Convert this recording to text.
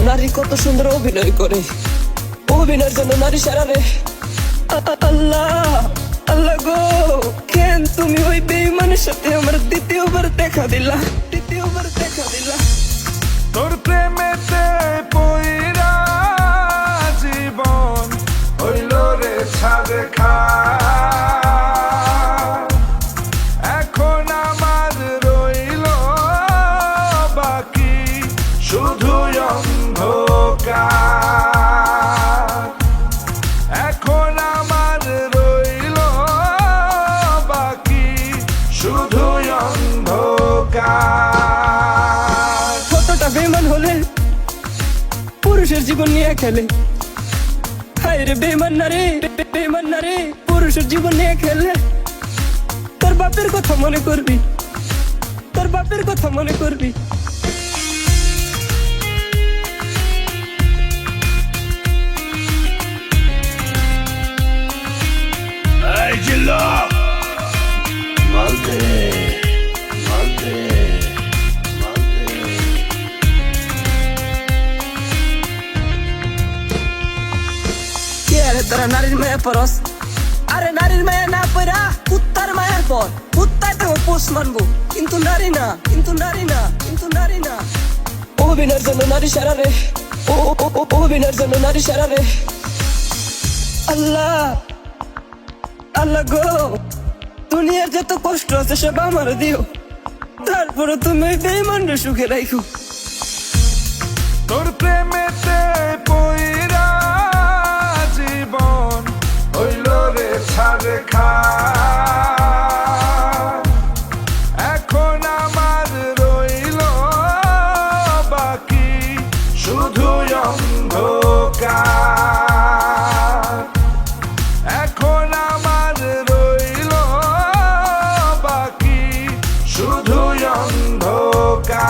নারী কত সুন্দর অভিনয় করে, অভিনয়ের জন্য নারী সারা রে। আল্লাহ আল্লাহ গো, কেন তুমি ওই বেঈমানের সাথে আমার দ্বিতীয়বার দেখা দিলা, দ্বিতীয়বার দেখা দিলা। তোর প্রেমেতে পইরা জীবন হইল রে ছাড়ে খা। এখন আমার রইল বাকি শুধু অন্ধকার। এখন আমার রইল বাকি শুধু অন্ধকার। কতটা বেঈমান হলে পুরুষের জীবন নিয়ে খেলে। হায় রে বেঈমান নারী, বেঈমান নারী পুরুষের জীবন নিয়ে খেলে। তোর বাপের কথা মনে করবি, তোর বাপের কথা মনে করবি। এই জিল্লা মালদে মালদে মালদে। কে আরে তোরা নারীর মায়া পরস? আরে নারীর মায়া না পড়া কুত্তার মায়ার পর। কুত্তায় তো পোষ মানবো, কিন্তু নারী না, কিন্তু নারী না, কিন্তু নারী না। অভিনয়ের জন্য নারী সারা রে, অভিনয়ের জন্য নারী সারা রে। আল্লাহ আল্লাহ গো, দুনিয়ার যত কষ্ট আছে সব আমার দিও, তারপরে তুমি বেঈমানরে সুখে রাখো। তোর প্রেমেতে পইরা জীবন হইল রে ছাড়ে খা। এখন আমার রইল বাকি শুধু অন্ধকার। এখন আমার রইল বাকি শুধু অন্ধকার।